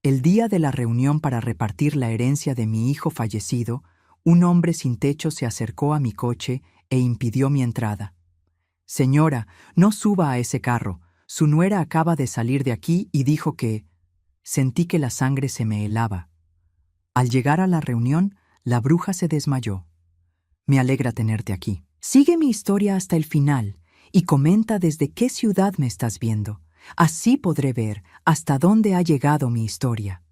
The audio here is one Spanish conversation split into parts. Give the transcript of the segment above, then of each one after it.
El día de la reunión para repartir la herencia de mi hijo fallecido, un hombre sin techo se acercó a mi coche e impidió mi entrada. «Señora, no suba a ese carro. Su nuera acaba de salir de aquí y dijo que...». Sentí que la sangre se me helaba. Al llegar a la reunión, la bruja se desmayó. «Me alegra tenerte aquí. Sigue mi historia hasta el final y comenta desde qué ciudad me estás viendo. Así podré ver hasta dónde ha llegado mi historia».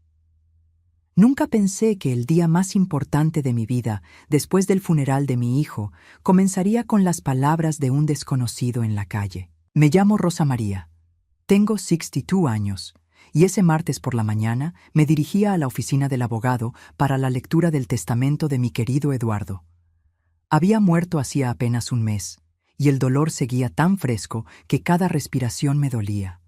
Nunca pensé que el día más importante de mi vida, después del funeral de mi hijo, comenzaría con las palabras de un desconocido en la calle. «Me llamo Rosa María. Tengo 62 años, y ese martes por la mañana me dirigía a la oficina del abogado para la lectura del testamento de mi querido Eduardo. Había muerto hacía apenas un mes, y el dolor seguía tan fresco que cada respiración me dolía.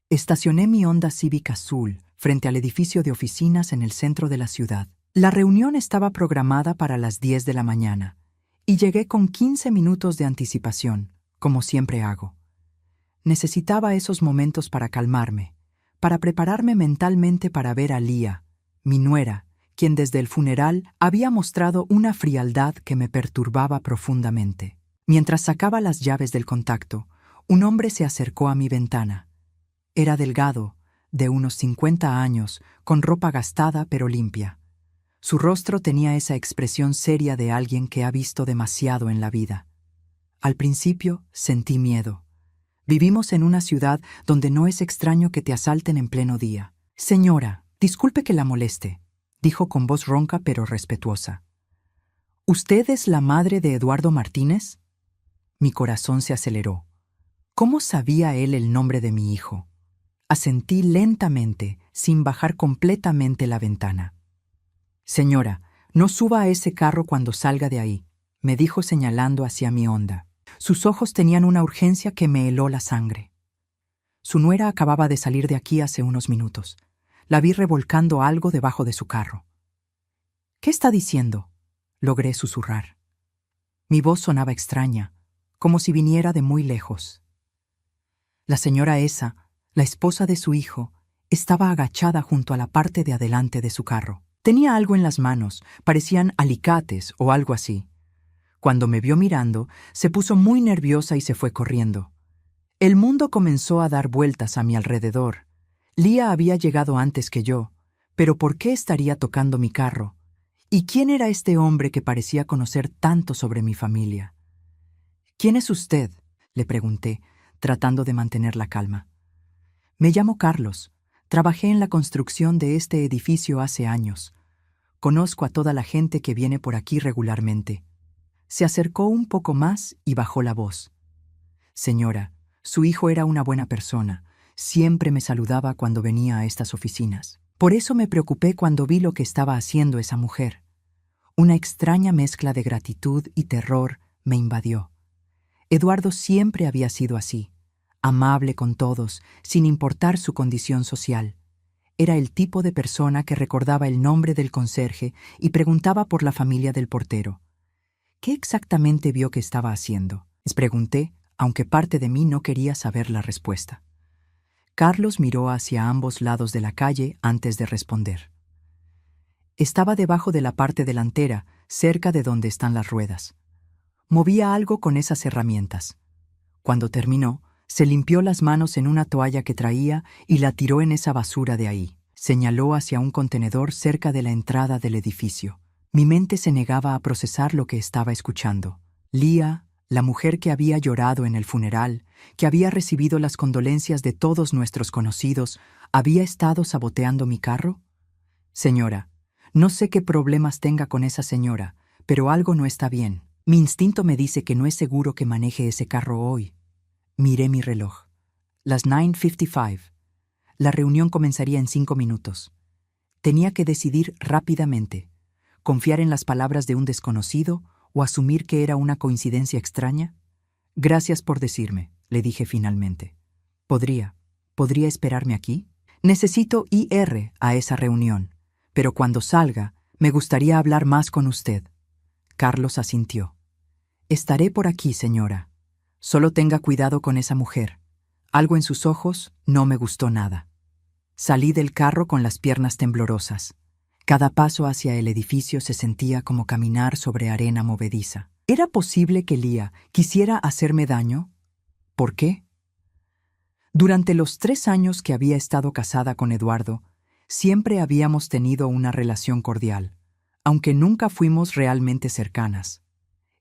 Estacioné mi Honda Civic azul frente al edificio de oficinas en el centro de la ciudad. La reunión estaba programada para las 10 de la mañana, y llegué con 15 minutos de anticipación, como siempre hago. Necesitaba esos momentos para calmarme, para prepararme mentalmente para ver a Lía, mi nuera, quien desde el funeral había mostrado una frialdad que me perturbaba profundamente. Mientras sacaba las llaves del contacto, un hombre se acercó a mi ventana. Era delgado, de unos 50 años, con ropa gastada pero limpia. Su rostro tenía esa expresión seria de alguien que ha visto demasiado en la vida. Al principio sentí miedo. Vivimos en una ciudad donde no es extraño que te asalten en pleno día. «Señora, disculpe que la moleste», dijo con voz ronca pero respetuosa. «¿Usted es la madre de Eduardo Martínez?». Mi corazón se aceleró. ¿Cómo sabía él el nombre de mi hijo? Asentí lentamente, sin bajar completamente la ventana. «Señora, no suba a ese carro cuando salga de ahí», me dijo señalando hacia mi Honda. Sus ojos tenían una urgencia que me heló la sangre. Su nuera acababa de salir de aquí hace unos minutos. La vi revolcando algo debajo de su carro. «¿Qué está diciendo?», logré susurrar. Mi voz sonaba extraña, como si viniera de muy lejos. La señora esa, la esposa de su hijo, estaba agachada junto a la parte de adelante de su carro. Tenía algo en las manos, parecían alicates o algo así. Cuando me vio mirando, se puso muy nerviosa y se fue corriendo. El mundo comenzó a dar vueltas a mi alrededor. Lía había llegado antes que yo, pero ¿por qué estaría tocando mi carro? ¿Y quién era este hombre que parecía conocer tanto sobre mi familia? «¿Quién es usted?», le pregunté, tratando de mantener la calma. «Me llamo Carlos. Trabajé en la construcción de este edificio hace años. Conozco a toda la gente que viene por aquí regularmente». Se acercó un poco más y bajó la voz. «Señora, su hijo era una buena persona. Siempre me saludaba cuando venía a estas oficinas. Por eso me preocupé cuando vi lo que estaba haciendo esa mujer. Una extraña mezcla de gratitud y terror me invadió. Eduardo siempre había sido así, amable con todos, sin importar su condición social. Era el tipo de persona que recordaba el nombre del conserje y preguntaba por la familia del portero. ¿Qué exactamente vio que estaba haciendo?, les pregunté, aunque parte de mí no quería saber la respuesta. Carlos miró hacia ambos lados de la calle antes de responder. Estaba debajo de la parte delantera, cerca de donde están las ruedas. Movía algo con esas herramientas. Cuando terminó, se limpió las manos en una toalla que traía y la tiró en esa basura de ahí. Señaló hacia un contenedor cerca de la entrada del edificio. Mi mente se negaba a procesar lo que estaba escuchando. Lía, la mujer que había llorado en el funeral, que había recibido las condolencias de todos nuestros conocidos, ¿había estado saboteando mi carro? «Señora, no sé qué problemas tenga con esa señora, pero algo no está bien. Mi instinto me dice que no es seguro que maneje ese carro hoy». Miré mi reloj. Las 9:55. La reunión comenzaría en 5 minutos. Tenía que decidir rápidamente. ¿Confiar en las palabras de un desconocido o asumir que era una coincidencia extraña? «Gracias por decirme», le dije finalmente. ¿Podría esperarme aquí? Necesito ir a esa reunión, pero cuando salga, me gustaría hablar más con usted». Carlos asintió. «Estaré por aquí, señora. Solo tenga cuidado con esa mujer. Algo en sus ojos no me gustó nada». Salí del carro con las piernas temblorosas. Cada paso hacia el edificio se sentía como caminar sobre arena movediza. ¿Era posible que Lía quisiera hacerme daño? ¿Por qué? Durante los 3 años que había estado casada con Eduardo, siempre habíamos tenido una relación cordial, aunque nunca fuimos realmente cercanas.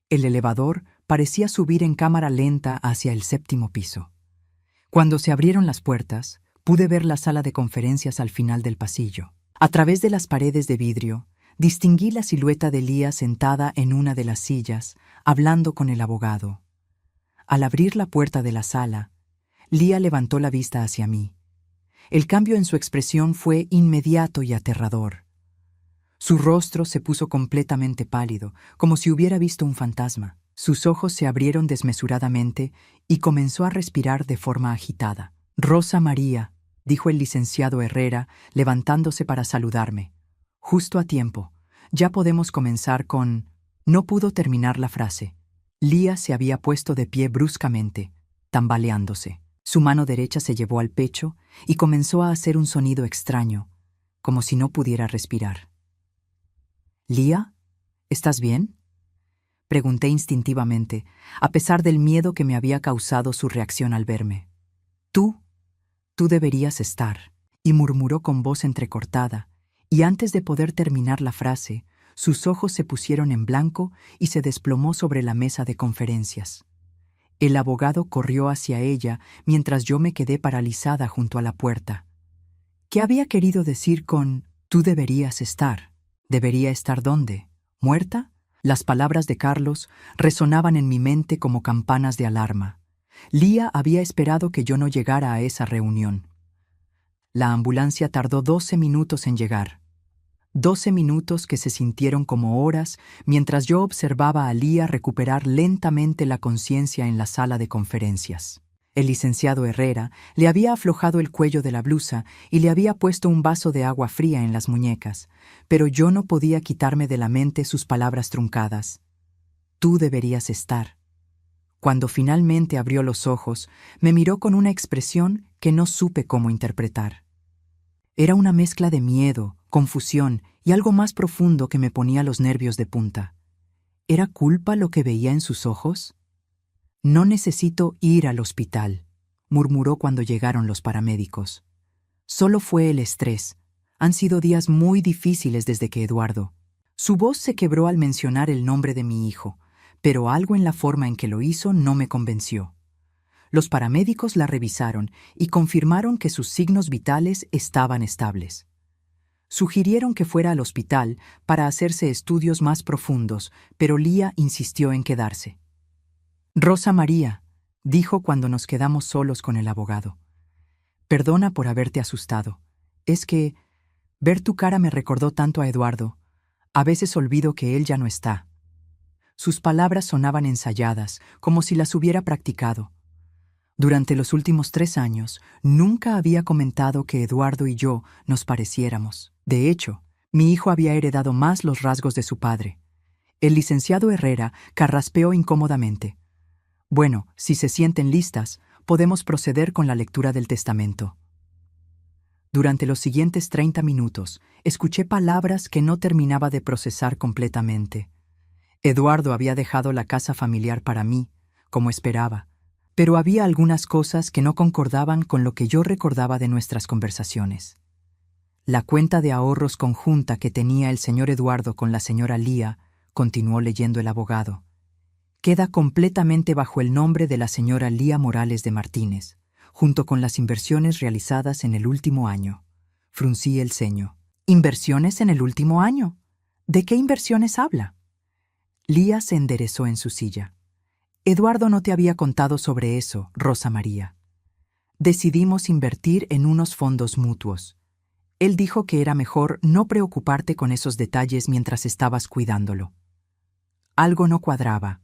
El elevador parecía subir en cámara lenta hacia el 7º piso. Cuando se abrieron las puertas, pude ver la sala de conferencias al final del pasillo. A través de las paredes de vidrio, distinguí la silueta de Lía sentada en una de las sillas, hablando con el abogado. Al abrir la puerta de la sala, Lía levantó la vista hacia mí. El cambio en su expresión fue inmediato y aterrador. Su rostro se puso completamente pálido, como si hubiera visto un fantasma. Sus ojos se abrieron desmesuradamente y comenzó a respirar de forma agitada. «Rosa María», dijo el licenciado Herrera, levantándose para saludarme. «Justo a tiempo. Ya podemos comenzar con...». No pudo terminar la frase. Lía se había puesto de pie bruscamente, tambaleándose. Su mano derecha se llevó al pecho y comenzó a hacer un sonido extraño, como si no pudiera respirar. «Lía, ¿estás bien?», pregunté instintivamente, a pesar del miedo que me había causado su reacción al verme. Tú deberías estar», y murmuró con voz entrecortada, y antes de poder terminar la frase, sus ojos se pusieron en blanco y se desplomó sobre la mesa de conferencias. El abogado corrió hacia ella mientras yo me quedé paralizada junto a la puerta. ¿Qué había querido decir con «tú deberías estar»? ¿Debería estar dónde? ¿Muerta? Las palabras de Carlos resonaban en mi mente como campanas de alarma. Lía había esperado que yo no llegara a esa reunión. La ambulancia tardó 12 minutos en llegar. 12 minutos que se sintieron como horas mientras yo observaba a Lía recuperar lentamente la conciencia en la sala de conferencias. El licenciado Herrera le había aflojado el cuello de la blusa y le había puesto un vaso de agua fría en las muñecas, pero yo no podía quitarme de la mente sus palabras truncadas. «Tú deberías estar». Cuando finalmente abrió los ojos, me miró con una expresión que no supe cómo interpretar. Era una mezcla de miedo, confusión y algo más profundo que me ponía los nervios de punta. ¿Era culpa lo que veía en sus ojos? «No necesito ir al hospital», murmuró cuando llegaron los paramédicos. «Solo fue el estrés. Han sido días muy difíciles desde que Eduardo». Su voz se quebró al mencionar el nombre de mi hijo, pero algo en la forma en que lo hizo no me convenció. Los paramédicos la revisaron y confirmaron que sus signos vitales estaban estables. Sugirieron que fuera al hospital para hacerse estudios más profundos, pero Lía insistió en quedarse. «Rosa María», dijo cuando nos quedamos solos con el abogado. «Perdona por haberte asustado. Es que ver tu cara me recordó tanto a Eduardo. A veces olvido que él ya no está». Sus palabras sonaban ensayadas, como si las hubiera practicado. Durante los últimos 3 años, nunca había comentado que Eduardo y yo nos pareciéramos. De hecho, mi hijo había heredado más los rasgos de su padre. El licenciado Herrera carraspeó incómodamente. «Bueno, si se sienten listas, podemos proceder con la lectura del testamento». Durante los siguientes 30 minutos, escuché palabras que no terminaba de procesar completamente. Eduardo había dejado la casa familiar para mí, como esperaba, pero había algunas cosas que no concordaban con lo que yo recordaba de nuestras conversaciones. La cuenta de ahorros conjunta que tenía el señor Eduardo con la señora Lía, continuó leyendo el abogado, queda completamente bajo el nombre de la señora Lía Morales de Martínez, junto con las inversiones realizadas en el último año. Fruncí el ceño. «¿Inversiones en el último año? ¿De qué inversiones habla?». Lía se enderezó en su silla. «Eduardo no te había contado sobre eso, Rosa María. Decidimos invertir en unos fondos mutuos. Él dijo que era mejor no preocuparte con esos detalles mientras estabas cuidándolo». Algo no cuadraba.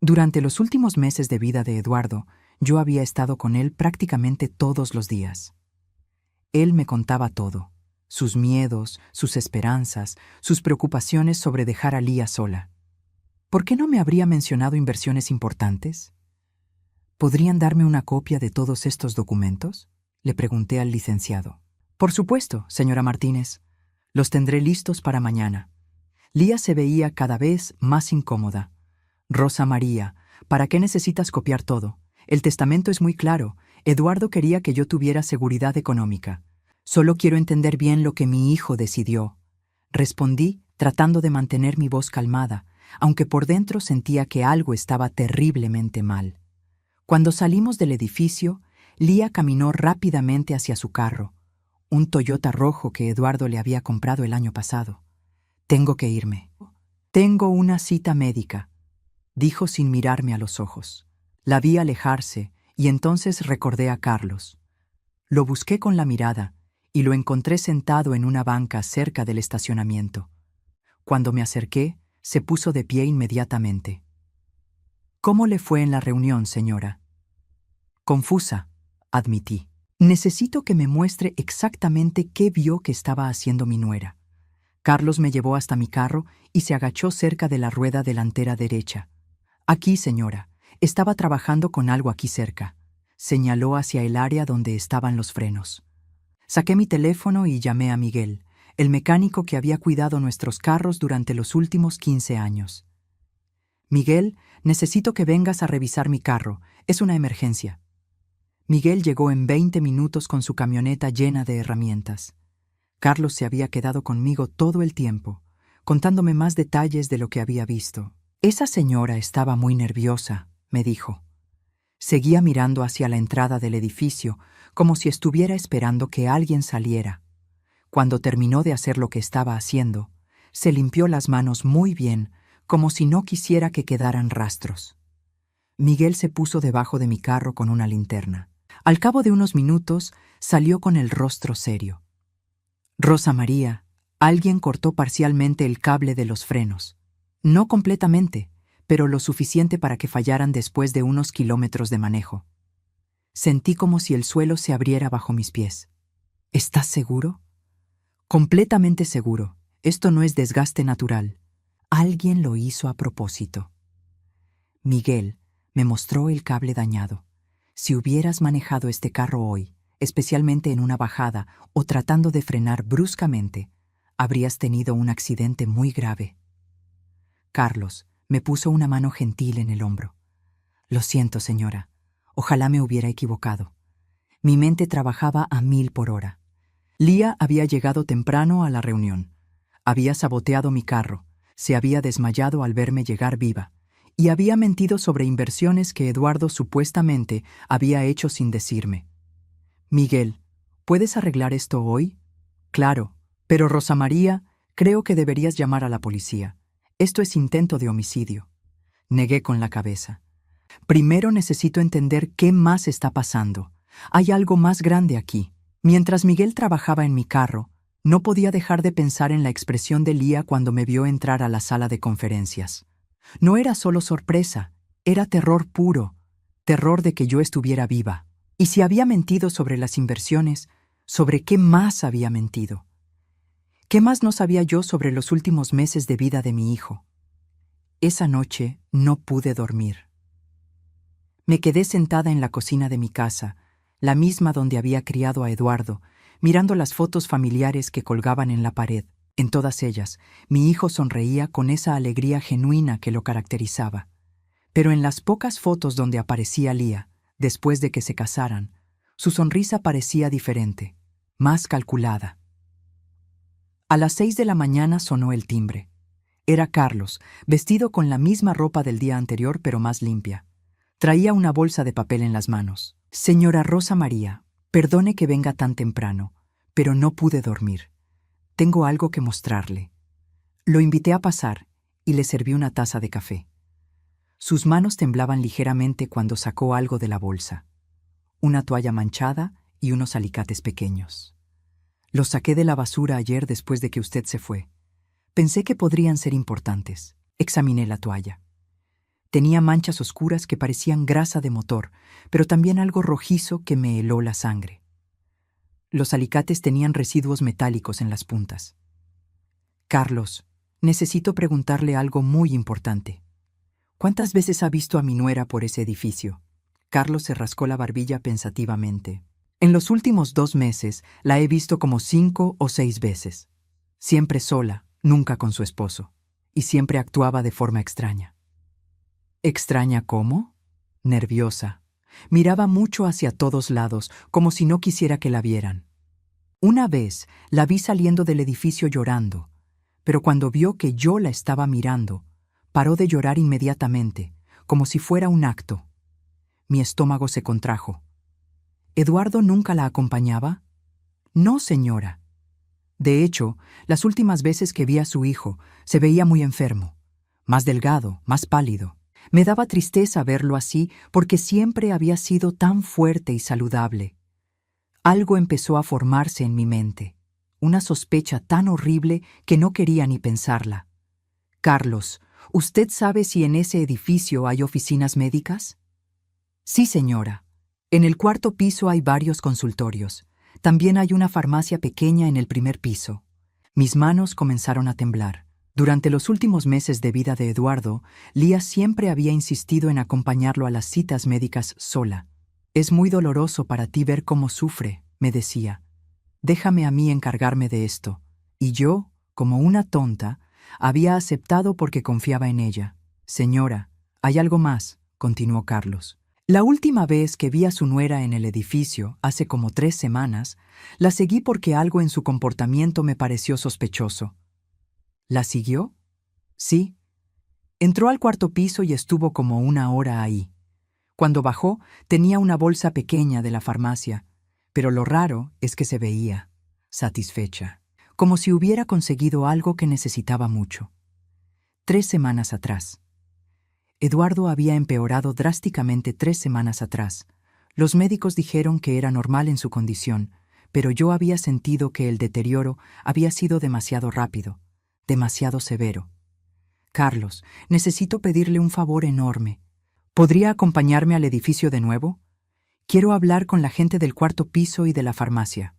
Durante los últimos meses de vida de Eduardo, yo había estado con él prácticamente todos los días. Él me contaba todo: sus miedos, sus esperanzas, sus preocupaciones sobre dejar a Lía sola. ¿Por qué no me habría mencionado inversiones importantes? ¿Podrían darme una copia de todos estos documentos?, le pregunté al licenciado. Por supuesto, señora Martínez. Los tendré listos para mañana. Lía se veía cada vez más incómoda. Rosa María, ¿para qué necesitas copiar todo? El testamento es muy claro. Eduardo quería que yo tuviera seguridad económica. Solo quiero entender bien lo que mi hijo decidió. Respondí, tratando de mantener mi voz calmada, aunque por dentro sentía que algo estaba terriblemente mal. Cuando salimos del edificio, Lía caminó rápidamente hacia su carro, un Toyota rojo que Eduardo le había comprado el año pasado. Tengo que irme. Tengo una cita médica, dijo sin mirarme a los ojos. La vi alejarse y entonces recordé a Carlos. Lo busqué con la mirada y lo encontré sentado en una banca cerca del estacionamiento. Cuando me acerqué, se puso de pie inmediatamente. ¿Cómo le fue en la reunión, señora? Confusa, admití. Necesito que me muestre exactamente qué vio que estaba haciendo mi nuera. Carlos me llevó hasta mi carro y se agachó cerca de la rueda delantera derecha. Aquí, señora, estaba trabajando con algo aquí cerca. Señaló hacia el área donde estaban los frenos. Saqué mi teléfono y llamé a Miguel, el mecánico que había cuidado nuestros carros durante los últimos 15 años. Miguel, necesito que vengas a revisar mi carro. Es una emergencia. Miguel llegó en 20 minutos con su camioneta llena de herramientas. Carlos se había quedado conmigo todo el tiempo, contándome más detalles de lo que había visto. Esa señora estaba muy nerviosa, me dijo. Seguía mirando hacia la entrada del edificio, como si estuviera esperando que alguien saliera. Cuando terminó de hacer lo que estaba haciendo, se limpió las manos muy bien, como si no quisiera que quedaran rastros. Miguel se puso debajo de mi carro con una linterna. Al cabo de unos minutos, salió con el rostro serio. Rosa María, alguien cortó parcialmente el cable de los frenos. No completamente, pero lo suficiente para que fallaran después de unos kilómetros de manejo. Sentí como si el suelo se abriera bajo mis pies. ¿Estás seguro? Completamente seguro. Esto no es desgaste natural. Alguien lo hizo a propósito. Miguel me mostró el cable dañado. Si hubieras manejado este carro hoy, especialmente en una bajada o tratando de frenar bruscamente, habrías tenido un accidente muy grave. Carlos me puso una mano gentil en el hombro. Lo siento, señora. Ojalá me hubiera equivocado. Mi mente trabajaba a 1000 por hora. Lía había llegado temprano a la reunión. Había saboteado mi carro, se había desmayado al verme llegar viva, y había mentido sobre inversiones que Eduardo supuestamente había hecho sin decirme. Miguel, ¿puedes arreglar esto hoy? Claro, pero Rosa María, creo que deberías llamar a la policía. Esto es intento de homicidio. Negué con la cabeza. Primero necesito entender qué más está pasando. Hay algo más grande aquí. Mientras Miguel trabajaba en mi carro, no podía dejar de pensar en la expresión de Lía cuando me vio entrar a la sala de conferencias. No era solo sorpresa, era terror puro, terror de que yo estuviera viva. Y si había mentido sobre las inversiones, ¿sobre qué más había mentido? ¿Qué más no sabía yo sobre los últimos meses de vida de mi hijo? Esa noche no pude dormir. Me quedé sentada en la cocina de mi casa, la misma donde había criado a Eduardo, mirando las fotos familiares que colgaban en la pared. En todas ellas, mi hijo sonreía con esa alegría genuina que lo caracterizaba. Pero en las pocas fotos donde aparecía Lía, después de que se casaran, su sonrisa parecía diferente, más calculada. A las 6 de la mañana sonó el timbre. Era Carlos, vestido con la misma ropa del día anterior pero más limpia. Traía una bolsa de papel en las manos. Señora Rosa María, perdone que venga tan temprano, pero no pude dormir. Tengo algo que mostrarle. Lo invité a pasar y le serví una taza de café. Sus manos temblaban ligeramente cuando sacó algo de la bolsa. Una toalla manchada y unos alicates pequeños. Los saqué de la basura ayer después de que usted se fue. Pensé que podrían ser importantes. Examiné la toalla. Tenía manchas oscuras que parecían grasa de motor, pero también algo rojizo que me heló la sangre. Los alicates tenían residuos metálicos en las puntas. Carlos, necesito preguntarle algo muy importante. ¿Cuántas veces ha visto a mi nuera por ese edificio? Carlos se rascó la barbilla pensativamente. En los últimos 2 meses la he visto como 5 o 6 veces. Siempre sola, nunca con su esposo. Y siempre actuaba de forma extraña. ¿Extraña cómo? Nerviosa. Miraba mucho hacia todos lados, como si no quisiera que la vieran. Una vez la vi saliendo del edificio llorando, pero cuando vio que yo la estaba mirando, paró de llorar inmediatamente, como si fuera un acto. Mi estómago se contrajo. ¿Eduardo nunca la acompañaba? No, señora. De hecho, las últimas veces que vi a su hijo, se veía muy enfermo, más delgado, más pálido. Me daba tristeza verlo así porque siempre había sido tan fuerte y saludable. Algo empezó a formarse en mi mente, una sospecha tan horrible que no quería ni pensarla. Carlos, ¿usted sabe si en ese edificio hay oficinas médicas? Sí, señora. En el 4.º piso hay varios consultorios. También hay una farmacia pequeña en el 1.er piso. Mis manos comenzaron a temblar. Durante los últimos meses de vida de Eduardo, Lía siempre había insistido en acompañarlo a las citas médicas sola. Es muy doloroso para ti ver cómo sufre, me decía. Déjame a mí encargarme de esto. Y yo, como una tonta, había aceptado porque confiaba en ella. Señora, hay algo más, continuó Carlos. La última vez que vi a su nuera en el edificio, hace como 3 semanas, la seguí porque algo en su comportamiento me pareció sospechoso. ¿La siguió? Sí. Entró al 4.º piso y estuvo como 1 hora ahí. Cuando bajó, tenía una bolsa pequeña de la farmacia, pero lo raro es que se veía satisfecha, como si hubiera conseguido algo que necesitaba mucho. 3 semanas atrás. Eduardo había empeorado drásticamente 3 semanas atrás. Los médicos dijeron que era normal en su condición, pero yo había sentido que el deterioro había sido demasiado rápido, demasiado severo. Carlos, necesito pedirle un favor enorme. ¿Podría acompañarme al edificio de nuevo? Quiero hablar con la gente del 4.º piso y de la farmacia.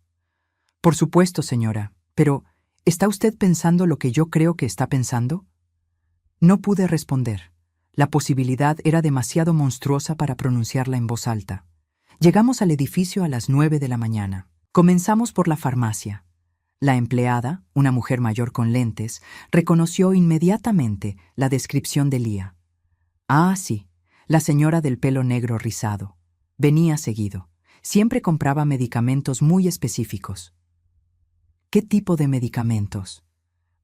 Por supuesto, señora, pero ¿está usted pensando lo que yo creo que está pensando? No pude responder. La posibilidad era demasiado monstruosa para pronunciarla en voz alta. Llegamos al edificio a las 9 de la mañana. Comenzamos por la farmacia. La empleada, una mujer mayor con lentes, reconoció inmediatamente la descripción de Lía. Ah, sí, la señora del pelo negro rizado. Venía seguido. Siempre compraba medicamentos muy específicos. ¿Qué tipo de medicamentos?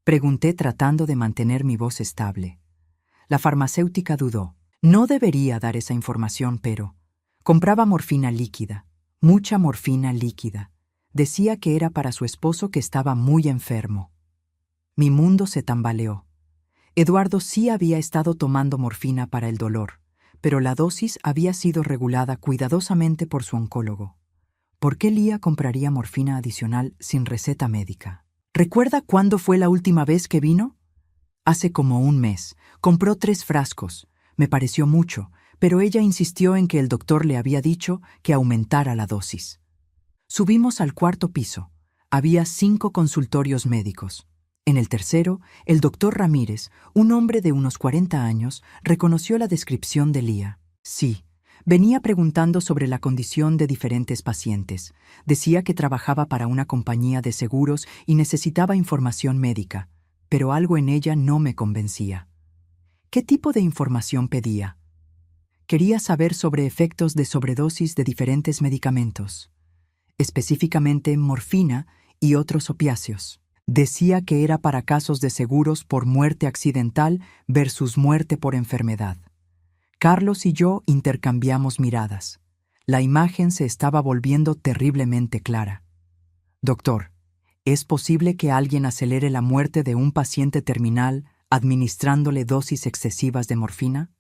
Pregunté tratando de mantener mi voz estable. La farmacéutica dudó. No debería dar esa información, pero compraba morfina líquida, mucha morfina líquida. Decía que era para su esposo que estaba muy enfermo. Mi mundo se tambaleó. Eduardo sí había estado tomando morfina para el dolor, pero la dosis había sido regulada cuidadosamente por su oncólogo. ¿Por qué Lía compraría morfina adicional sin receta médica? ¿Recuerda cuándo fue la última vez que vino? Hace como 1 mes. Compró 3 frascos. Me pareció mucho, pero ella insistió en que el doctor le había dicho que aumentara la dosis. Subimos al 4.º piso. Había 5 consultorios médicos. En el tercero, el doctor Ramírez, un hombre de unos 40 años, reconoció la descripción de Lía. Sí, venía preguntando sobre la condición de diferentes pacientes. Decía que trabajaba para una compañía de seguros y necesitaba información médica, pero algo en ella no me convencía. ¿Qué tipo de información pedía? Quería saber sobre efectos de sobredosis de diferentes medicamentos, específicamente morfina y otros opiáceos. Decía que era para casos de seguros por muerte accidental versus muerte por enfermedad. Carlos y yo intercambiamos miradas. La imagen se estaba volviendo terriblemente clara. Doctor, ¿es posible que alguien acelere la muerte de un paciente terminal administrándole dosis excesivas de morfina?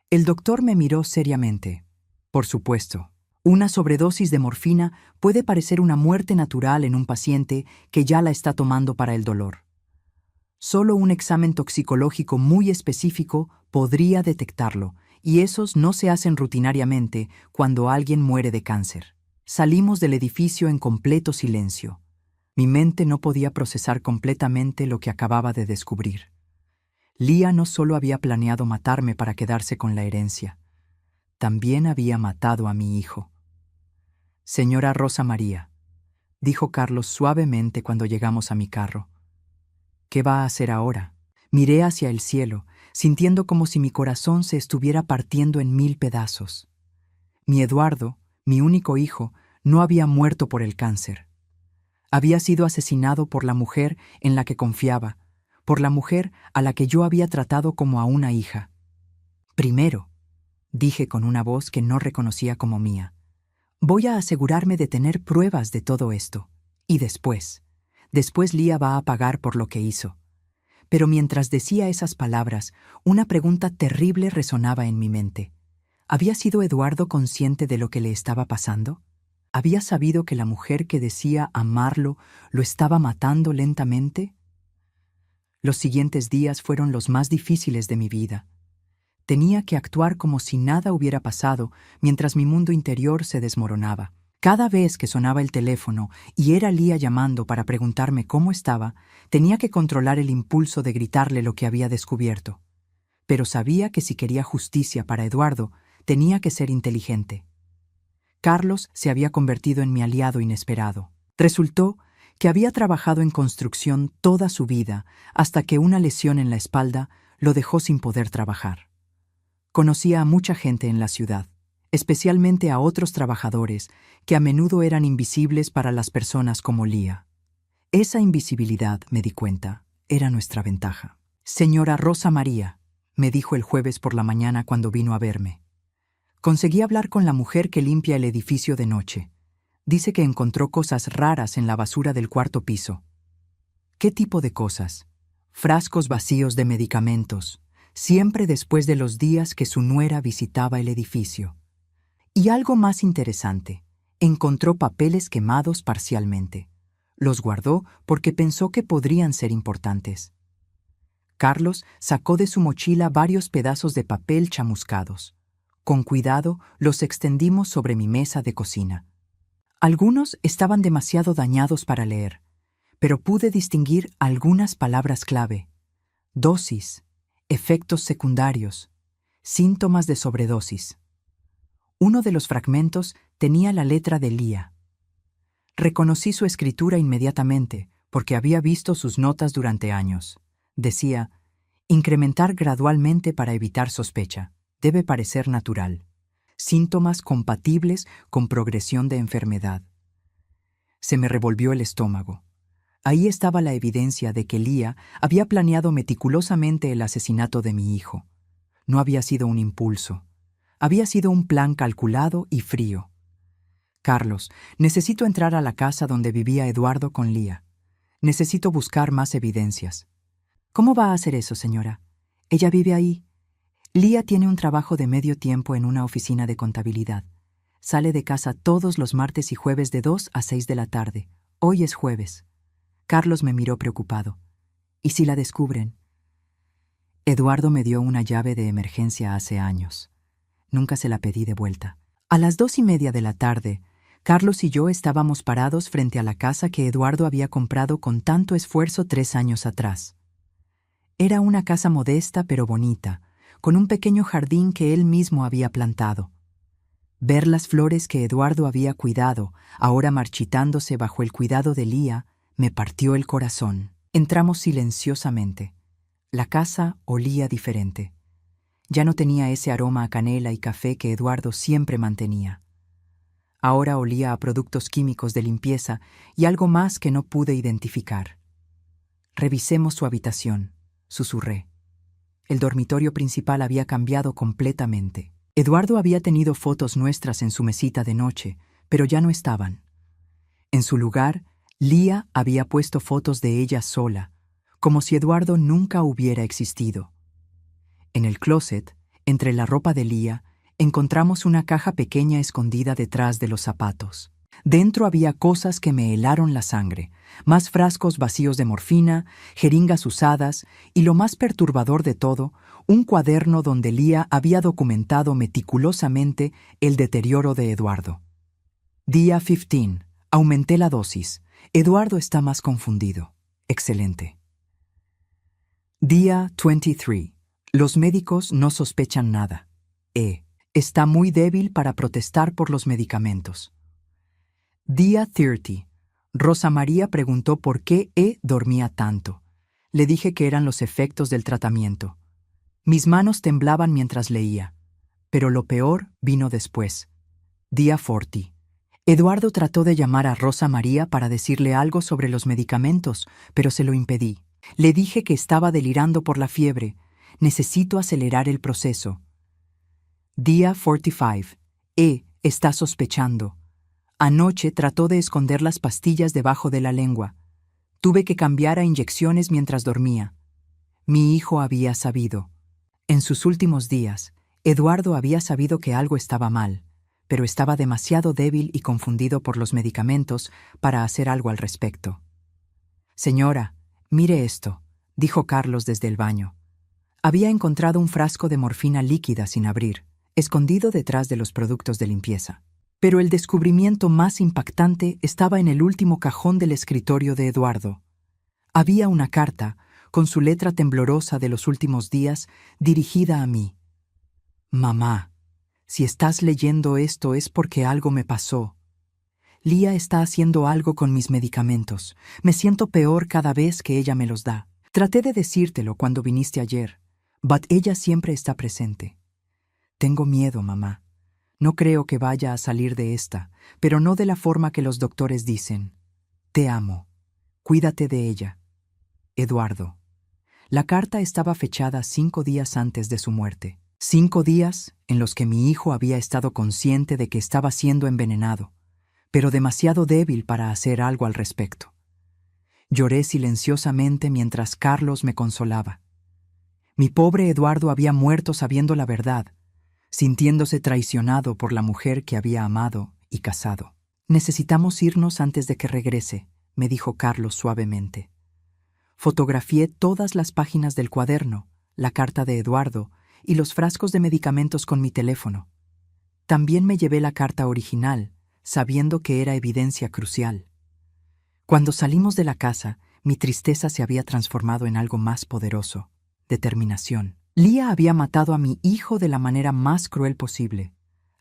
El doctor me miró seriamente. Por supuesto. Una sobredosis de morfina puede parecer una muerte natural en un paciente que ya la está tomando para el dolor. Solo un examen toxicológico muy específico podría detectarlo, y esos no se hacen rutinariamente cuando alguien muere de cáncer. Salimos del edificio en completo silencio. Mi mente no podía procesar completamente lo que acababa de descubrir. Lía no solo había planeado matarme para quedarse con la herencia, también había matado a mi hijo. Señora Rosa María, dijo Carlos suavemente cuando llegamos a mi carro. ¿Qué va a hacer ahora? Miré hacia el cielo, sintiendo como si mi corazón se estuviera partiendo en 1000 pedazos. Mi Eduardo, mi único hijo, no había muerto por el cáncer. Había sido asesinado por la mujer en la que confiaba, por la mujer a la que yo había tratado como a una hija. Primero, dije con una voz que no reconocía como mía, voy a asegurarme de tener pruebas de todo esto. Y después Lía va a pagar por lo que hizo. Pero mientras decía esas palabras, una pregunta terrible resonaba en mi mente. ¿Había sido Eduardo consciente de lo que le estaba pasando? ¿Había sabido que la mujer que decía amarlo lo estaba matando lentamente? Los siguientes días fueron los más difíciles de mi vida. Tenía que actuar como si nada hubiera pasado mientras mi mundo interior se desmoronaba. Cada vez que sonaba el teléfono y era Lía llamando para preguntarme cómo estaba, tenía que controlar el impulso de gritarle lo que había descubierto. Pero sabía que si quería justicia para Eduardo, tenía que ser inteligente. Carlos se había convertido en mi aliado inesperado. Resultó que había trabajado en construcción toda su vida hasta que una lesión en la espalda lo dejó sin poder trabajar. Conocía a mucha gente en la ciudad, especialmente a otros trabajadores que a menudo eran invisibles para las personas como Lía. Esa invisibilidad, me di cuenta, era nuestra ventaja. Señora Rosa María, me dijo el jueves por la mañana cuando vino a verme. Conseguí hablar con la mujer que limpia el edificio de noche. Dice que encontró cosas raras en la basura del 4º piso. ¿Qué tipo de cosas? Frascos vacíos de medicamentos, siempre después de los días que su nuera visitaba el edificio. Y algo más interesante, encontró papeles quemados parcialmente. Los guardó porque pensó que podrían ser importantes. Carlos sacó de su mochila varios pedazos de papel chamuscados. Con cuidado los extendimos sobre mi mesa de cocina. Algunos estaban demasiado dañados para leer, pero pude distinguir algunas palabras clave: dosis, efectos secundarios, síntomas de sobredosis. Uno de los fragmentos tenía la letra de Lía. Reconocí su escritura inmediatamente porque había visto sus notas durante años. Decía: incrementar gradualmente para evitar sospecha. Debe parecer natural. Síntomas compatibles con progresión de enfermedad. Se me revolvió el estómago. Ahí estaba la evidencia de que Lía había planeado meticulosamente el asesinato de mi hijo. No había sido un impulso. Había sido un plan calculado y frío. Carlos, necesito entrar a la casa donde vivía Eduardo con Lía. Necesito buscar más evidencias. ¿Cómo va a hacer eso, señora? Ella vive ahí. Lía tiene un trabajo de medio tiempo en una oficina de contabilidad. Sale de casa todos los martes y jueves de 2 a 6 de la tarde. Hoy es jueves. Carlos me miró preocupado. ¿Y si la descubren? Eduardo me dio una llave de emergencia hace años. Nunca se la pedí de vuelta. A las 2:30 de la tarde, Carlos y yo estábamos parados frente a la casa que Eduardo había comprado con tanto esfuerzo 3 años atrás. Era una casa modesta pero bonita, con un pequeño jardín que él mismo había plantado. Ver las flores que Eduardo había cuidado, ahora marchitándose bajo el cuidado de Lía, me partió el corazón. Entramos silenciosamente. La casa olía diferente. Ya no tenía ese aroma a canela y café que Eduardo siempre mantenía. Ahora olía a productos químicos de limpieza y algo más que no pude identificar. Revisemos su habitación, susurré. El dormitorio principal había cambiado completamente. Eduardo había tenido fotos nuestras en su mesita de noche, pero ya no estaban. En su lugar, Lía había puesto fotos de ella sola, como si Eduardo nunca hubiera existido. En el closet, entre la ropa de Lía, encontramos una caja pequeña escondida detrás de los zapatos. Dentro había cosas que me helaron la sangre, más frascos vacíos de morfina, jeringas usadas y, lo más perturbador de todo, un cuaderno donde Lía había documentado meticulosamente el deterioro de Eduardo. Día 15. Aumenté la dosis. Eduardo está más confundido. Excelente. Día 23. Los médicos no sospechan nada. Está muy débil para protestar por los medicamentos. Día 30. Rosa María preguntó por qué dormía tanto. Le dije que eran los efectos del tratamiento. Mis manos temblaban mientras leía. Pero lo peor vino después. Día 40. Eduardo trató de llamar a Rosa María para decirle algo sobre los medicamentos, pero se lo impedí. Le dije que estaba delirando por la fiebre. Necesito acelerar el proceso. Día 45. Está sospechando. Anoche trató de esconder las pastillas debajo de la lengua. Tuve que cambiar a inyecciones mientras dormía. Mi hijo había sabido. En sus últimos días, Eduardo había sabido que algo estaba mal, pero estaba demasiado débil y confundido por los medicamentos para hacer algo al respecto. Señora, mire esto, dijo Carlos desde el baño. Había encontrado un frasco de morfina líquida sin abrir, escondido detrás de los productos de limpieza. Pero el descubrimiento más impactante estaba en el último cajón del escritorio de Eduardo. Había una carta, con su letra temblorosa de los últimos días, dirigida a mí. Mamá, si estás leyendo esto es porque algo me pasó. Lía está haciendo algo con mis medicamentos. Me siento peor cada vez que ella me los da. Traté de decírtelo cuando viniste ayer, but ella siempre está presente. Tengo miedo, mamá. No creo que vaya a salir de esta, pero no de la forma que los doctores dicen. Te amo. Cuídate de ella. Eduardo. La carta estaba fechada 5 días antes de su muerte. 5 días en los que mi hijo había estado consciente de que estaba siendo envenenado, pero demasiado débil para hacer algo al respecto. Lloré silenciosamente mientras Carlos me consolaba. Mi pobre Eduardo había muerto sabiendo la verdad, sintiéndose traicionado por la mujer que había amado y casado. Necesitamos irnos antes de que regrese, me dijo Carlos suavemente. Fotografié todas las páginas del cuaderno, la carta de Eduardo y los frascos de medicamentos con mi teléfono. También me llevé la carta original, sabiendo que era evidencia crucial. Cuando salimos de la casa, mi tristeza se había transformado en algo más poderoso: determinación. Lía había matado a mi hijo de la manera más cruel posible,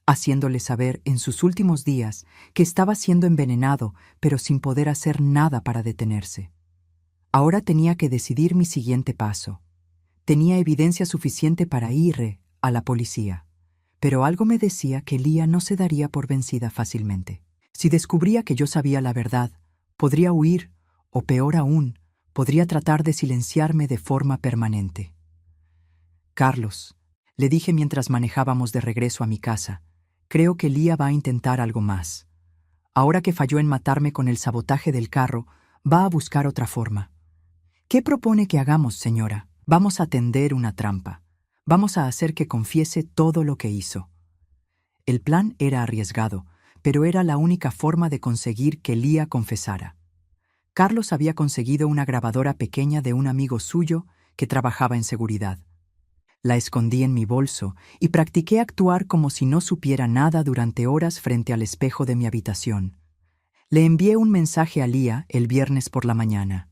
haciéndole saber en sus últimos días que estaba siendo envenenado, pero sin poder hacer nada para detenerse. Ahora tenía que decidir mi siguiente paso. Tenía evidencia suficiente para ir a la policía, pero algo me decía que Lía no se daría por vencida fácilmente. Si descubría que yo sabía la verdad, podría huir, o peor aún, podría tratar de silenciarme de forma permanente. Carlos, le dije mientras manejábamos de regreso a mi casa, creo que Lía va a intentar algo más. Ahora que falló en matarme con el sabotaje del carro, va a buscar otra forma. ¿Qué propone que hagamos, señora? Vamos a tender una trampa. Vamos a hacer que confiese todo lo que hizo. El plan era arriesgado, pero era la única forma de conseguir que Lía confesara. Carlos había conseguido una grabadora pequeña de un amigo suyo que trabajaba en seguridad. La escondí en mi bolso y practiqué actuar como si no supiera nada durante horas frente al espejo de mi habitación. Le envié un mensaje a Lía el viernes por la mañana.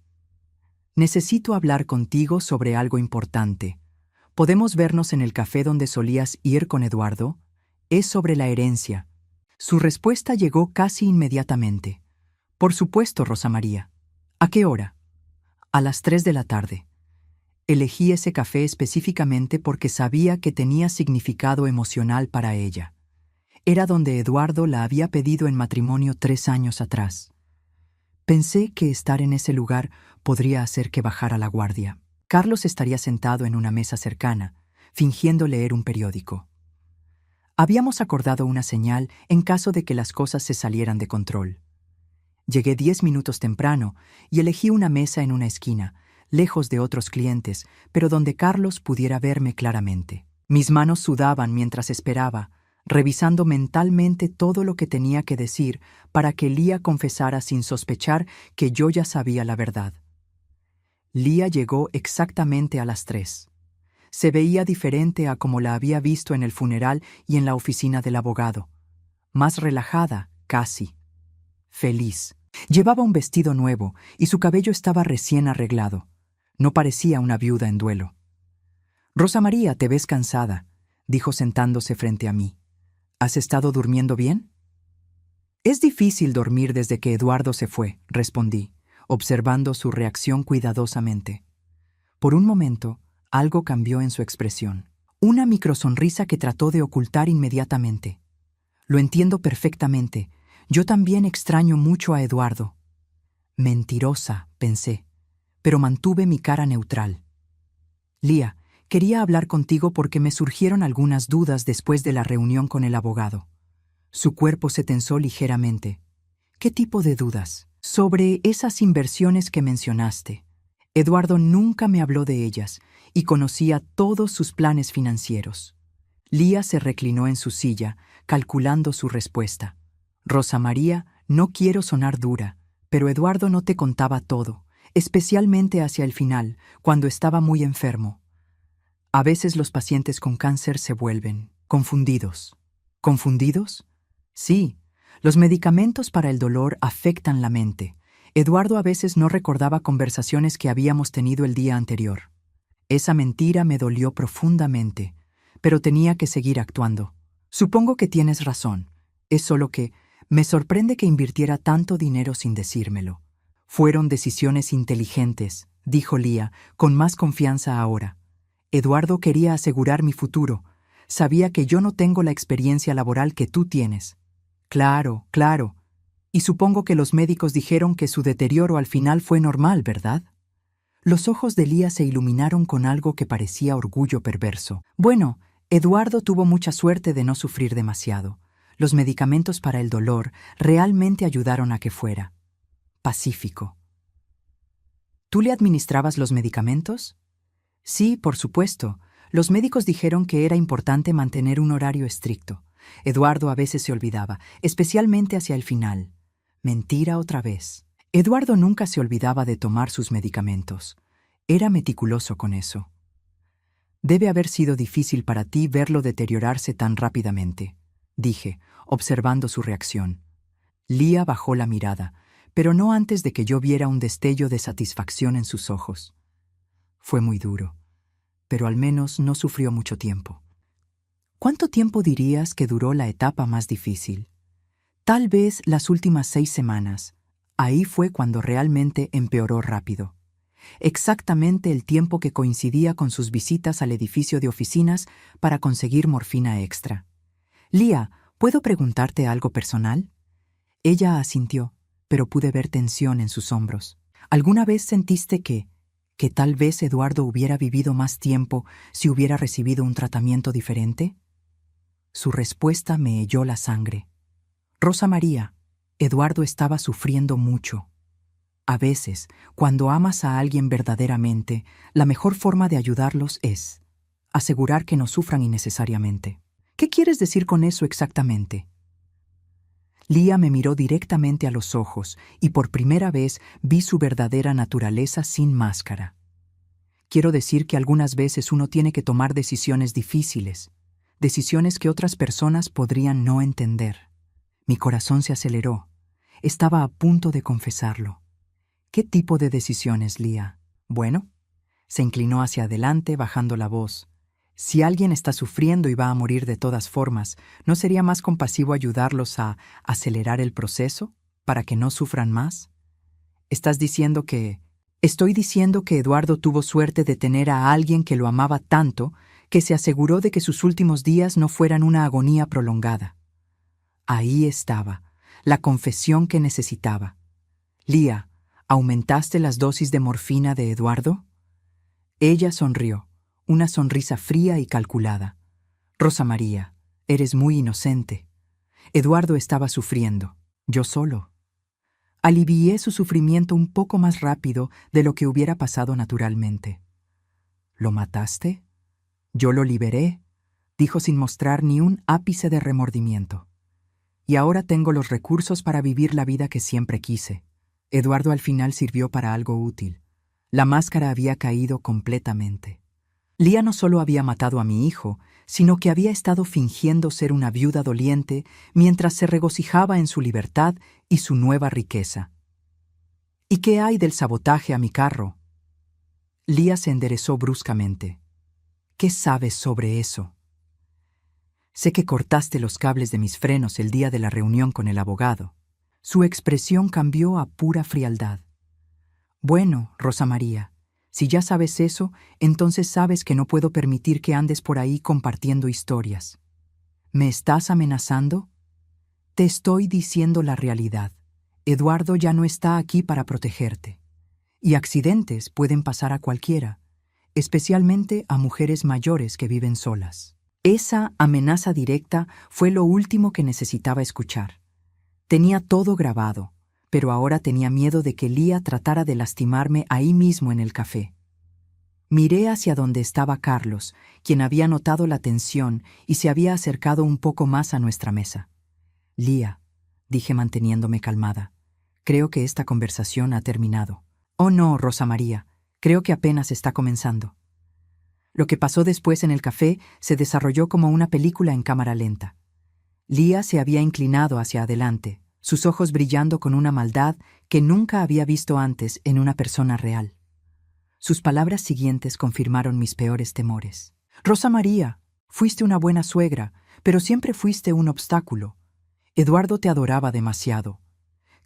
Necesito hablar contigo sobre algo importante. ¿Podemos vernos en el café donde solías ir con Eduardo? Es sobre la herencia. Su respuesta llegó casi inmediatamente. Por supuesto, Rosa María. ¿A qué hora? A las 3 de la tarde. Elegí ese café específicamente porque sabía que tenía significado emocional para ella. Era donde Eduardo la había pedido en matrimonio 3 años atrás. Pensé que estar en ese lugar podría hacer que bajara la guardia. Carlos estaría sentado en una mesa cercana, fingiendo leer un periódico. Habíamos acordado una señal en caso de que las cosas se salieran de control. Llegué 10 minutos temprano y elegí una mesa en una esquina, lejos de otros clientes, pero donde Carlos pudiera verme claramente. Mis manos sudaban mientras esperaba, revisando mentalmente todo lo que tenía que decir para que Lía confesara sin sospechar que yo ya sabía la verdad. Lía llegó exactamente a las 3. Se veía diferente a como la había visto en el funeral y en la oficina del abogado. Más relajada, casi. Feliz. Llevaba un vestido nuevo y su cabello estaba recién arreglado. No parecía una viuda en duelo. «Rosa María, te ves cansada», dijo sentándose frente a mí. «¿Has estado durmiendo bien?» Es difícil dormir desde que Eduardo se fue, respondí, observando su reacción cuidadosamente. Por un momento, algo cambió en su expresión. Una microsonrisa que trató de ocultar inmediatamente. Lo entiendo perfectamente. Yo también extraño mucho a Eduardo. Mentirosa, pensé, pero mantuve mi cara neutral. Lía, quería hablar contigo porque me surgieron algunas dudas después de la reunión con el abogado. Su cuerpo se tensó ligeramente. ¿Qué tipo de dudas? Sobre esas inversiones que mencionaste. Eduardo nunca me habló de ellas y conocía todos sus planes financieros. Lía se reclinó en su silla, calculando su respuesta. Rosa María, no quiero sonar dura, pero Eduardo no te contaba todo, especialmente hacia el final, cuando estaba muy enfermo. A veces los pacientes con cáncer se vuelven confundidos. ¿Confundidos? Sí, los medicamentos para el dolor afectan la mente. Eduardo a veces no recordaba conversaciones que habíamos tenido el día anterior. Esa mentira me dolió profundamente, pero tenía que seguir actuando. Supongo que tienes razón. Es solo que me sorprende que invirtiera tanto dinero sin decírmelo. Fueron decisiones inteligentes, dijo Lía, con más confianza ahora. Eduardo quería asegurar mi futuro. Sabía que yo no tengo la experiencia laboral que tú tienes. Claro, claro. Y supongo que los médicos dijeron que su deterioro al final fue normal, ¿verdad? Los ojos de Lía se iluminaron con algo que parecía orgullo perverso. Bueno, Eduardo tuvo mucha suerte de no sufrir demasiado. Los medicamentos para el dolor realmente ayudaron a que fuera pacífico. ¿Tú le administrabas los medicamentos? Sí, por supuesto. Los médicos dijeron que era importante mantener un horario estricto. Eduardo a veces se olvidaba, especialmente hacia el final. Mentira otra vez. Eduardo nunca se olvidaba de tomar sus medicamentos. Era meticuloso con eso. Debe haber sido difícil para ti verlo deteriorarse tan rápidamente, dije, observando su reacción. Lía bajó la mirada, pero no antes de que yo viera un destello de satisfacción en sus ojos. Fue muy duro, pero al menos no sufrió mucho tiempo. ¿Cuánto tiempo dirías que duró la etapa más difícil? Tal vez las últimas 6 semanas. Ahí fue cuando realmente empeoró rápido. Exactamente el tiempo que coincidía con sus visitas al edificio de oficinas para conseguir morfina extra. Lía, ¿puedo preguntarte algo personal? Ella asintió, pero pude ver tensión en sus hombros. ¿Alguna vez sentiste que tal vez Eduardo hubiera vivido más tiempo si hubiera recibido un tratamiento diferente? Su respuesta me heló la sangre. Rosa María, Eduardo estaba sufriendo mucho. A veces, cuando amas a alguien verdaderamente, la mejor forma de ayudarlos es asegurar que no sufran innecesariamente. ¿Qué quieres decir con eso exactamente? Lía me miró directamente a los ojos y por primera vez vi su verdadera naturaleza sin máscara. Quiero decir que algunas veces uno tiene que tomar decisiones difíciles, decisiones que otras personas podrían no entender. Mi corazón se aceleró. Estaba a punto de confesarlo. ¿Qué tipo de decisiones, Lía? Bueno, se inclinó hacia adelante, bajando la voz. Si alguien está sufriendo y va a morir de todas formas, ¿no sería más compasivo ayudarlos a acelerar el proceso para que no sufran más? ¿Estás diciendo que... Estoy diciendo que Eduardo tuvo suerte de tener a alguien que lo amaba tanto que se aseguró de que sus últimos días no fueran una agonía prolongada. Ahí estaba, la confesión que necesitaba. Lía, ¿aumentaste las dosis de morfina de Eduardo? Ella sonrió, una sonrisa fría y calculada. Rosa María, eres muy inocente. Eduardo estaba sufriendo, yo solo. Alivié su sufrimiento un poco más rápido de lo que hubiera pasado naturalmente. ¿Lo mataste? Yo lo liberé, dijo sin mostrar ni un ápice de remordimiento. Y ahora tengo los recursos para vivir la vida que siempre quise. Eduardo al final sirvió para algo útil. La máscara había caído completamente. Lía no solo había matado a mi hijo, sino que había estado fingiendo ser una viuda doliente mientras se regocijaba en su libertad y su nueva riqueza. ¿Y qué hay del sabotaje a mi carro? Lía se enderezó bruscamente. ¿Qué sabes sobre eso? Sé que cortaste los cables de mis frenos el día de la reunión con el abogado. Su expresión cambió a pura frialdad. Bueno, Rosa María, si ya sabes eso, entonces sabes que no puedo permitir que andes por ahí compartiendo historias. ¿Me estás amenazando? Te estoy diciendo la realidad. Eduardo ya no está aquí para protegerte. Y accidentes pueden pasar a cualquiera, especialmente a mujeres mayores que viven solas. Esa amenaza directa fue lo último que necesitaba escuchar. Tenía todo grabado, pero ahora tenía miedo de que Lía tratara de lastimarme ahí mismo en el café. Miré hacia donde estaba Carlos, quien había notado la tensión y se había acercado un poco más a nuestra mesa. Lía, dije manteniéndome calmada, creo que esta conversación ha terminado. Oh no, Rosa María, creo que apenas está comenzando. Lo que pasó después en el café se desarrolló como una película en cámara lenta. Lía se había inclinado hacia adelante, sus ojos brillando con una maldad que nunca había visto antes en una persona real. Sus palabras siguientes confirmaron mis peores temores. Rosa María, fuiste una buena suegra, pero siempre fuiste un obstáculo. Eduardo te adoraba demasiado.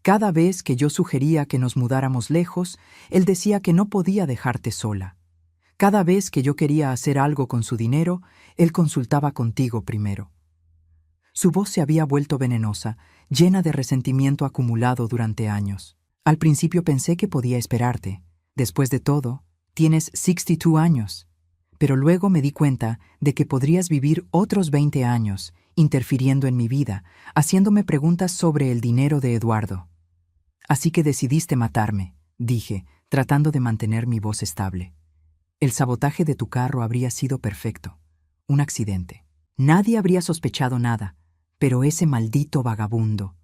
Cada vez que yo sugería que nos mudáramos lejos, él decía que no podía dejarte sola. Cada vez que yo quería hacer algo con su dinero, él consultaba contigo primero. Su voz se había vuelto venenosa, llena de resentimiento acumulado durante años. Al principio pensé que podía esperarte. Después de todo, tienes 62 años. Pero luego me di cuenta de que podrías vivir otros 20 años, interfiriendo en mi vida, haciéndome preguntas sobre el dinero de Eduardo. Así que decidiste matarme, dije, tratando de mantener mi voz estable. El sabotaje de tu carro habría sido perfecto. Un accidente. Nadie habría sospechado nada, pero ese maldito vagabundo.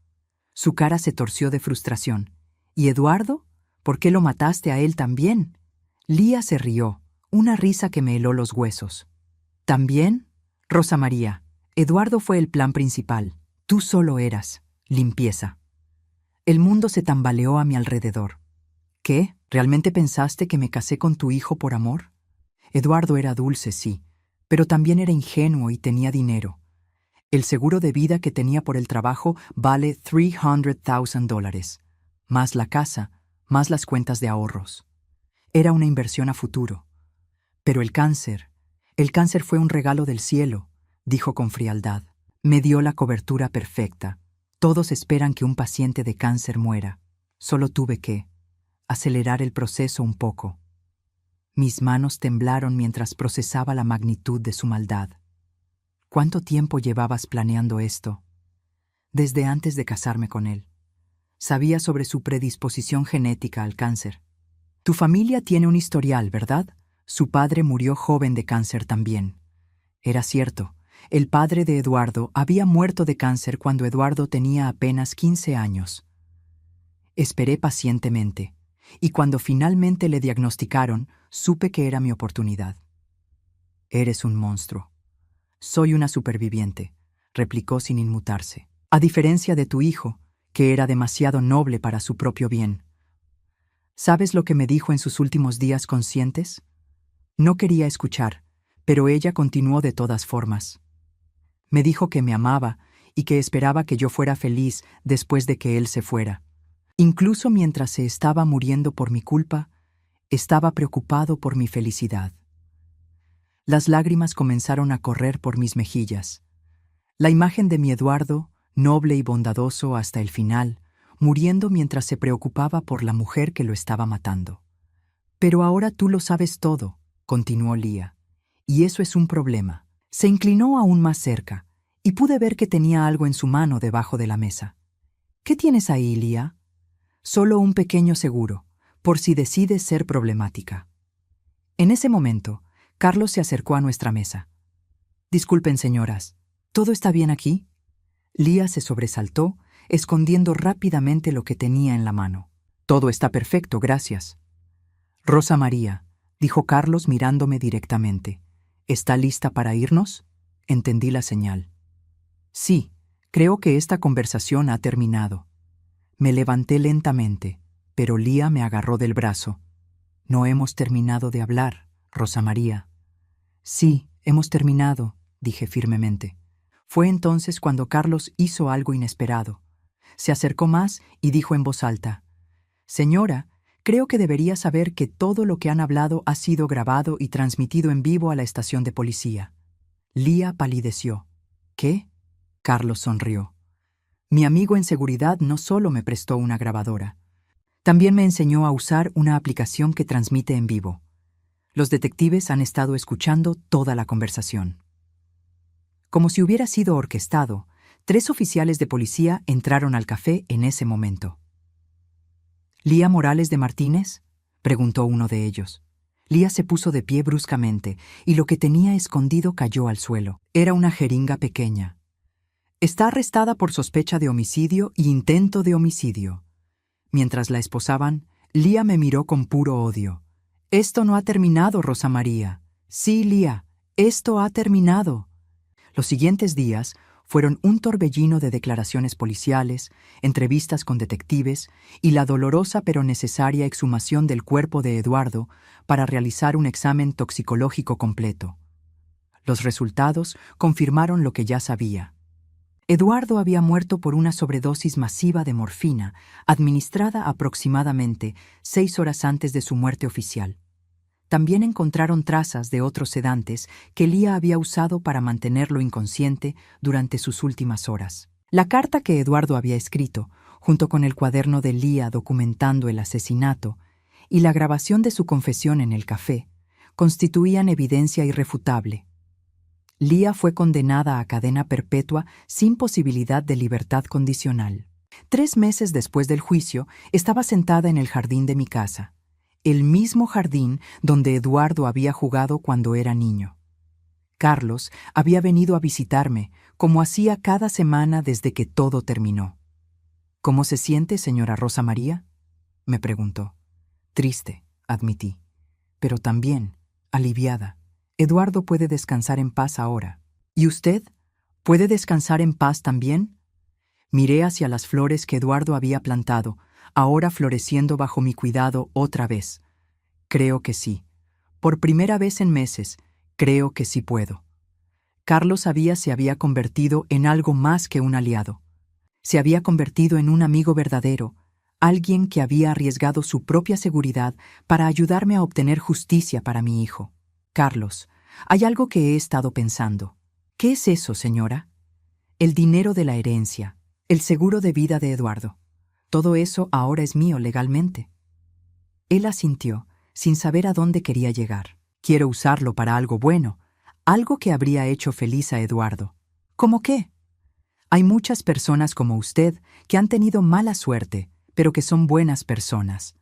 Su cara se torció de frustración. ¿Y Eduardo? ¿Por qué lo mataste a él también? Lía se rió, una risa que me heló los huesos. ¿También? Rosa María, Eduardo fue el plan principal. Tú solo eras limpieza. El mundo se tambaleó a mi alrededor. ¿Qué? ¿Realmente pensaste que me casé con tu hijo por amor? Eduardo era dulce, sí, pero también era ingenuo y tenía dinero. El seguro de vida que tenía por el trabajo vale $300,000, más la casa, más las cuentas de ahorros. Era una inversión a futuro. Pero el cáncer fue un regalo del cielo, dijo con frialdad. Me dio la cobertura perfecta. Todos esperan que un paciente de cáncer muera. Solo tuve que acelerar el proceso un poco. Mis manos temblaron mientras procesaba la magnitud de su maldad. ¿Cuánto tiempo llevabas planeando esto? Desde antes de casarme con él. Sabía sobre su predisposición genética al cáncer. Tu familia tiene un historial, ¿verdad? Su padre murió joven de cáncer también. Era cierto, el padre de Eduardo había muerto de cáncer cuando Eduardo tenía apenas 15 años. Esperé pacientemente, y cuando finalmente le diagnosticaron, supe que era mi oportunidad. Eres un monstruo. Soy una superviviente, replicó sin inmutarse. A diferencia de tu hijo, que era demasiado noble para su propio bien. ¿Sabes lo que me dijo en sus últimos días conscientes? No quería escuchar, pero ella continuó de todas formas. Me dijo que me amaba y que esperaba que yo fuera feliz después de que él se fuera. Incluso mientras se estaba muriendo por mi culpa, estaba preocupado por mi felicidad. Las lágrimas comenzaron a correr por mis mejillas. La imagen de mi Eduardo, noble y bondadoso hasta el final, muriendo mientras se preocupaba por la mujer que lo estaba matando. Pero ahora tú lo sabes todo, continuó Lía, y eso es un problema. Se inclinó aún más cerca, y pude ver que tenía algo en su mano debajo de la mesa. ¿Qué tienes ahí, Lía? Solo un pequeño seguro, por si decides ser problemática. En ese momento, Carlos se acercó a nuestra mesa. Disculpen, señoras, ¿todo está bien aquí? Lía se sobresaltó, escondiendo rápidamente lo que tenía en la mano. Todo está perfecto, gracias. Rosa María, dijo Carlos mirándome directamente. ¿Está lista para irnos? Entendí la señal. Sí, creo que esta conversación ha terminado. Me levanté lentamente, pero Lía me agarró del brazo. No hemos terminado de hablar, Rosa María. Sí, hemos terminado, dije firmemente. Fue entonces cuando Carlos hizo algo inesperado. Se acercó más y dijo en voz alta: «Señora, creo que debería saber que todo lo que han hablado ha sido grabado y transmitido en vivo a la estación de policía». Lía palideció. «¿Qué?». Carlos sonrió. «Mi amigo en seguridad no solo me prestó una grabadora, también me enseñó a usar una aplicación que transmite en vivo. Los detectives han estado escuchando toda la conversación». Como si hubiera sido orquestado, 3 oficiales de policía entraron al café en ese momento. «¿Lía Morales de Martínez?», preguntó uno de ellos. Lía se puso de pie bruscamente y lo que tenía escondido cayó al suelo. Era una jeringa pequeña. «Está arrestada por sospecha de homicidio y intento de homicidio». Mientras la esposaban, Lía me miró con puro odio. «Esto no ha terminado, Rosa María». «Sí, Lía, esto ha terminado». Los siguientes días fueron un torbellino de declaraciones policiales, entrevistas con detectives y la dolorosa pero necesaria exhumación del cuerpo de Eduardo para realizar un examen toxicológico completo. Los resultados confirmaron lo que ya sabía. Eduardo había muerto por una sobredosis masiva de morfina, administrada aproximadamente 6 horas antes de su muerte oficial. También encontraron trazas de otros sedantes que Lía había usado para mantenerlo inconsciente durante sus últimas horas. La carta que Eduardo había escrito, junto con el cuaderno de Lía documentando el asesinato y la grabación de su confesión en el café, constituían evidencia irrefutable. Lía fue condenada a cadena perpetua sin posibilidad de libertad condicional. 3 meses después del juicio, estaba sentada en el jardín de mi casa, el mismo jardín donde Eduardo había jugado cuando era niño. Carlos había venido a visitarme, como hacía cada semana desde que todo terminó. «¿Cómo se siente, señora Rosa María?», me preguntó. «Triste», admití, «pero también aliviada. Eduardo puede descansar en paz ahora». «¿Y usted? ¿Puede descansar en paz también?». Miré hacia las flores que Eduardo había plantado, ahora floreciendo bajo mi cuidado otra vez. «Creo que sí. Por primera vez en meses, creo que sí puedo». Carlos se había convertido en algo más que un aliado. Se había convertido en un amigo verdadero, alguien que había arriesgado su propia seguridad para ayudarme a obtener justicia para mi hijo. «Carlos, hay algo que he estado pensando». «¿Qué es eso, señora?» «El dinero de la herencia, el seguro de vida de Eduardo. Todo eso ahora es mío legalmente». Él asintió, sin saber a dónde quería llegar. «Quiero usarlo para algo bueno, algo que habría hecho feliz a Eduardo». «¿Cómo qué?». «Hay muchas personas como usted que han tenido mala suerte, pero que son buenas personas.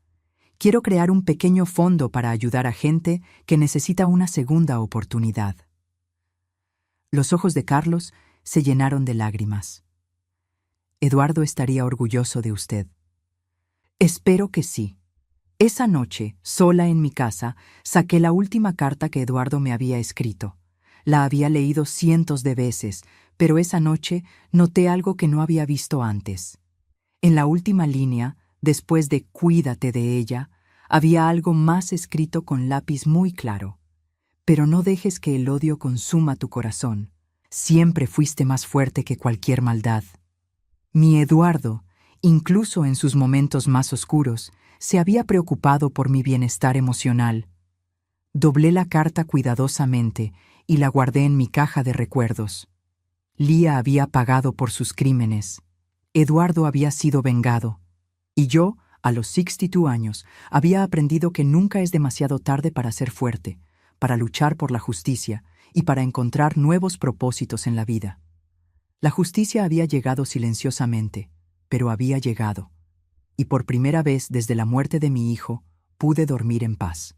Quiero crear un pequeño fondo para ayudar a gente que necesita una segunda oportunidad». Los ojos de Carlos se llenaron de lágrimas. «Eduardo estaría orgulloso de usted». «Espero que sí». Esa noche, sola en mi casa, saqué la última carta que Eduardo me había escrito. La había leído cientos de veces, pero esa noche noté algo que no había visto antes. En la última línea, después de «cuídate de ella», había algo más escrito con lápiz muy claro. «Pero no dejes que el odio consuma tu corazón. Siempre fuiste más fuerte que cualquier maldad». Mi Eduardo, incluso en sus momentos más oscuros, se había preocupado por mi bienestar emocional. Doblé la carta cuidadosamente y la guardé en mi caja de recuerdos. Lía había pagado por sus crímenes. Eduardo había sido vengado. Y yo, a los 62 años, había aprendido que nunca es demasiado tarde para ser fuerte, para luchar por la justicia y para encontrar nuevos propósitos en la vida. La justicia había llegado silenciosamente, pero había llegado. Y por primera vez desde la muerte de mi hijo, pude dormir en paz.